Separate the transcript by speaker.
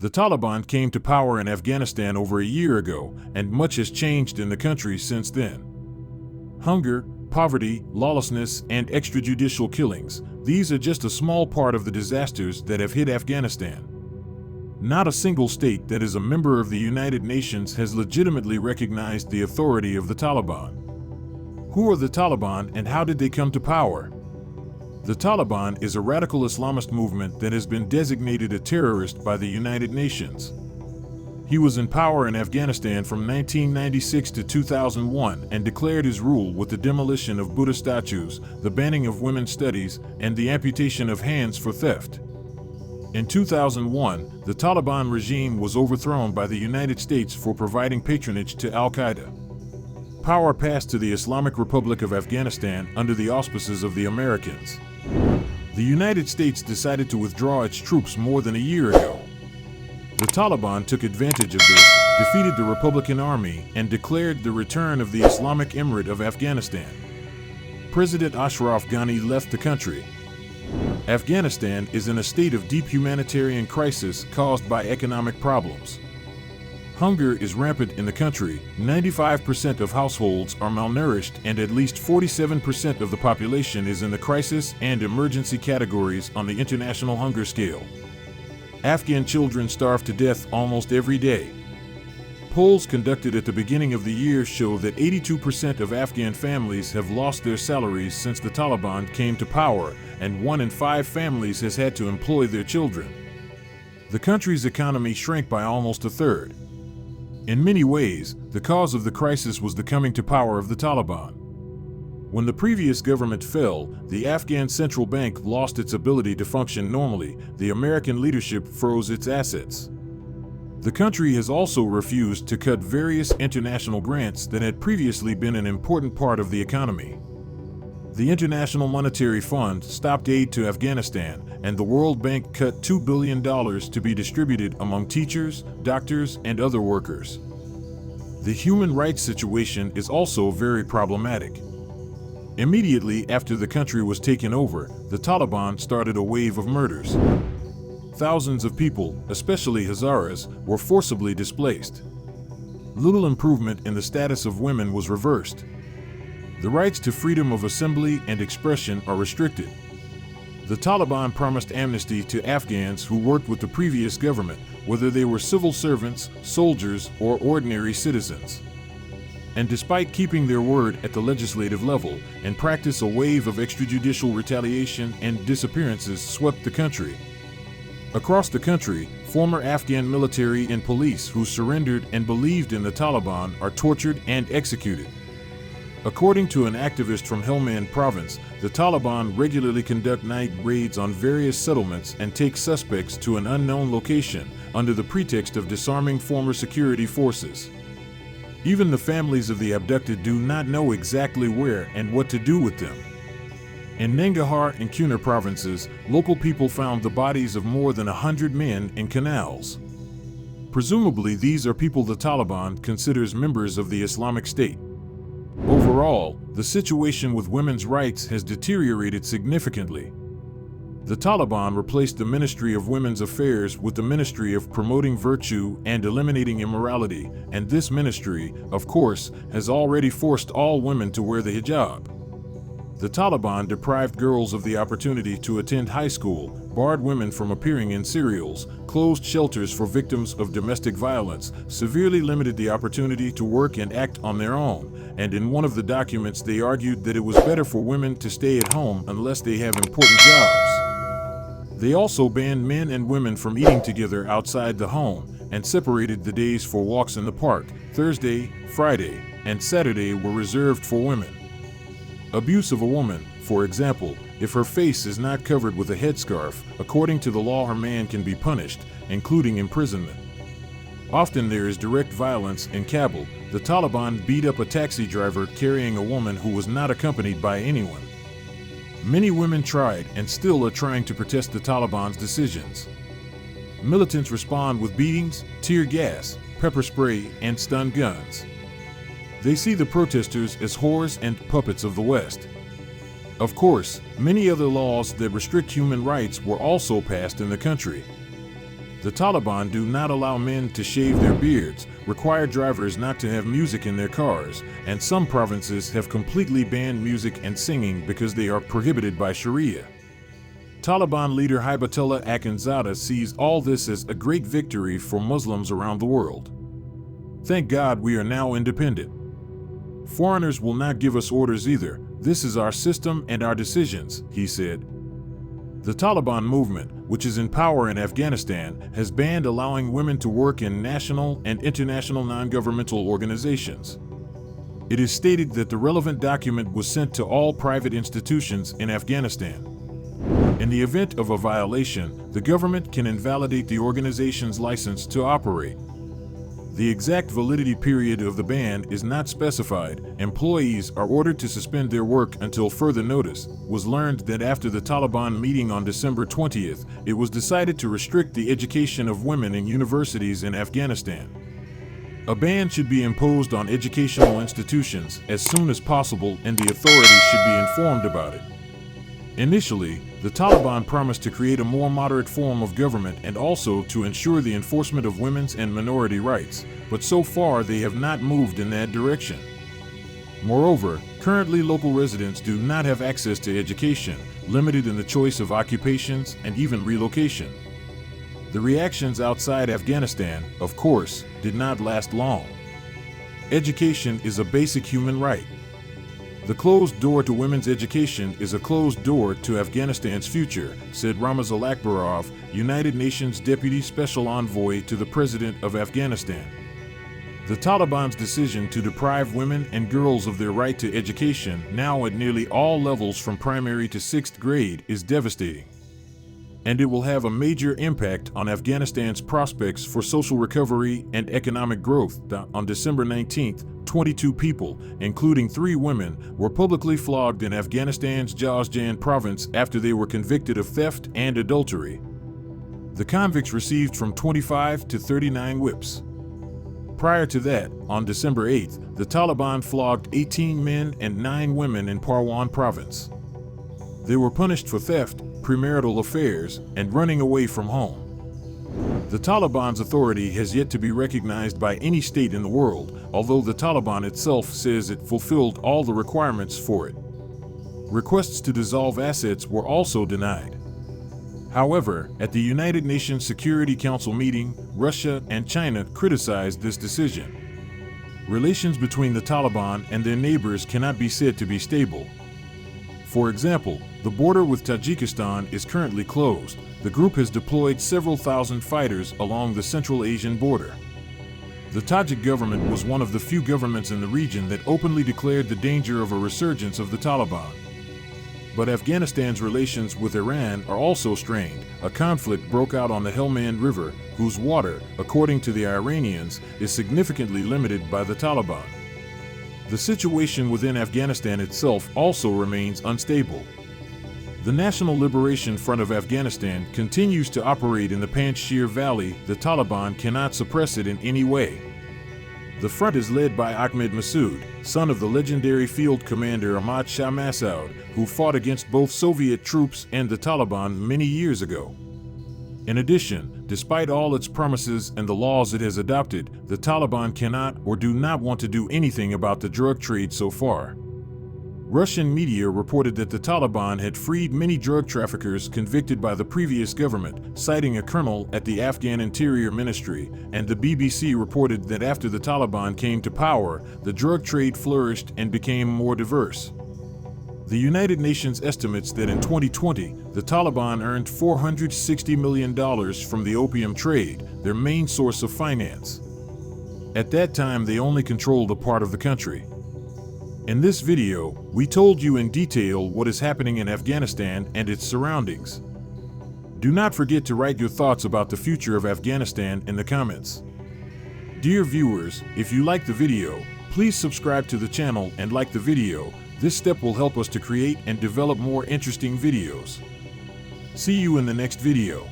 Speaker 1: The Taliban came to power in Afghanistan over a year ago, and much has changed in the country since then. Hunger, poverty, lawlessness, and extrajudicial killings, these are just a small part of the disasters that have hit Afghanistan. Not a single state that is a member of the United Nations has legitimately recognized the authority of the Taliban. Who are the Taliban and how did they come to power? The Taliban is a radical Islamist movement that has been designated a terrorist by the United Nations. He was in power in Afghanistan from 1996 to 2001 and declared his rule with the demolition of Buddha statues, the banning of women's studies, and the amputation of hands for theft. In 2001, the Taliban regime was overthrown by the United States for providing patronage to Al-Qaeda. Power passed to the Islamic Republic of Afghanistan under the auspices of the Americans. The United States decided to withdraw its troops more than a year ago. The Taliban took advantage of this, defeated the Republican Army, and declared the return of the Islamic Emirate of Afghanistan. President Ashraf Ghani left the country. Afghanistan is in a state of deep humanitarian crisis caused by economic problems. Hunger is rampant in the country, 95% of households are malnourished, and at least 47% of the population is in the crisis and emergency categories on the international hunger scale. Afghan children starve to death almost every day. Polls conducted at the beginning of the year show that 82% of Afghan families have lost their salaries since the Taliban came to power, and 1 in 5 families has had to employ their children. The country's economy shrank by almost a third. In many ways, the cause of the crisis was the coming to power of the Taliban. When the previous government fell, the Afghan central bank lost its ability to function normally. The American leadership froze its assets. The country has also refused to cut various international grants that had previously been an important part of the economy. The International Monetary Fund stopped aid to Afghanistan, and the World Bank cut $2 billion to be distributed among teachers, doctors, and other workers. The human rights situation is also very problematic. Immediately after the country was taken over, the Taliban started a wave of murders. Thousands of people, especially Hazaras, were forcibly displaced. Little improvement in the status of women was reversed. The rights to freedom of assembly and expression are restricted. The Taliban promised amnesty to Afghans who worked with the previous government, whether they were civil servants, soldiers, or ordinary citizens. And despite keeping their word at the legislative level, in practice a wave of extrajudicial retaliation and disappearances swept the country. Across the country, former Afghan military and police who surrendered and believed in the Taliban are tortured and executed. According to an activist from Helmand province, the Taliban regularly conduct night raids on various settlements and take suspects to an unknown location under the pretext of disarming former security forces. Even the families of the abducted do not know exactly where and what to do with them. In Nangarhar and Kunar provinces, local people found the bodies of more than 100 men in canals. Presumably, these are people the Taliban considers members of the Islamic State. Overall, the situation with women's rights has deteriorated significantly. The Taliban replaced the Ministry of Women's Affairs with the Ministry of Promoting Virtue and Eliminating Immorality, and this ministry, of course, has already forced all women to wear the hijab. The Taliban deprived girls of the opportunity to attend high school, barred women from appearing in serials, closed shelters for victims of domestic violence, severely limited the opportunity to work and act on their own, and in one of the documents they argued that it was better for women to stay at home unless they have important jobs. They also banned men and women from eating together outside the home, and separated the days for walks in the park. Thursday, Friday, and Saturday were reserved for women. Abuse of a woman, for example, if her face is not covered with a headscarf, according to the law her man can be punished, including imprisonment. Often there is direct violence. In Kabul, the Taliban beat up a taxi driver carrying a woman who was not accompanied by anyone. Many women tried and still are trying to protest the Taliban's decisions. Militants respond with beatings, tear gas, pepper spray, and stun guns. They see the protesters as whores and puppets of the West. Of course, many other laws that restrict human rights were also passed in the country. The Taliban do not allow men to shave their beards, require drivers not to have music in their cars, and some provinces have completely banned music and singing because they are prohibited by Sharia. Taliban leader Hibatullah Akhundzada sees all this as a great victory for Muslims around the world. "Thank God we are now independent. Foreigners will not give us orders either. This is our system and our decisions," he said. The Taliban movement, which is in power in Afghanistan, has banned allowing women to work in national and international non-governmental organizations. It is stated that the relevant document was sent to all private institutions in Afghanistan. In the event of a violation, the government can invalidate the organization's license to operate. The exact validity period of the ban is not specified. Employees are ordered to suspend their work until further notice. Was learned that after the Taliban meeting on December 20th, it was decided to restrict the education of women in universities in Afghanistan. A ban should be imposed on educational institutions as soon as possible, and the authorities should be informed about it. Initially, the Taliban promised to create a more moderate form of government and also to ensure the enforcement of women's and minority rights, but so far they have not moved in that direction. Moreover, currently local residents do not have access to education, limited in the choice of occupations and even relocation. The reactions outside Afghanistan, of course, did not last long. Education is a basic human right. The closed door to women's education is a closed door to Afghanistan's future, said Ramaz Al-Akbarov, United Nations Deputy Special Envoy to the President of Afghanistan. The Taliban's decision to deprive women and girls of their right to education, now at nearly all levels from primary to 6th grade, is devastating. And it will have a major impact on Afghanistan's prospects for social recovery and economic growth. On December 19th, 22 people, including 3 women, were publicly flogged in Afghanistan's Jawzjan province after they were convicted of theft and adultery. The convicts received from 25 to 39 whips. Prior to that, on December 8th, the Taliban flogged 18 men and 9 women in Parwan province. They were punished for theft, premarital affairs, and running away from home. The Taliban's authority has yet to be recognized by any state in the world, although the Taliban itself says it fulfilled all the requirements for it. Requests to dissolve assets were also denied. However, at the United Nations Security Council meeting, Russia and China criticized this decision. Relations between the Taliban and their neighbors cannot be said to be stable. For example, the border with Tajikistan is currently closed. The group has deployed several thousand fighters along the Central Asian border. The Tajik government was one of the few governments in the region that openly declared the danger of a resurgence of the Taliban. But Afghanistan's relations with Iran are also strained. A conflict broke out on the Helmand River, whose water, according to the Iranians, is significantly limited by the Taliban. The situation within Afghanistan itself also remains unstable. The National Liberation Front of Afghanistan continues to operate in the Panjshir Valley. The Taliban cannot suppress it in any way. The front is led by Ahmed Massoud, son of the legendary field commander Ahmad Shah Massoud, who fought against both Soviet troops and the Taliban many years ago. In addition, despite all its promises and the laws it has adopted, the Taliban cannot or do not want to do anything about the drug trade so far. Russian media reported that the Taliban had freed many drug traffickers convicted by the previous government, citing a colonel at the Afghan Interior Ministry, and the BBC reported that after the Taliban came to power, the drug trade flourished and became more diverse. The United Nations estimates that in 2020, the Taliban earned $460 million from the opium trade, their main source of finance. At that time, they only controlled a part of the country. In this video, we told you in detail what is happening in Afghanistan and its surroundings. Do not forget to write your thoughts about the future of Afghanistan in the comments. Dear viewers, if you like the video, please subscribe to the channel and like the video. This step will help us to create and develop more interesting videos. See you in the next video.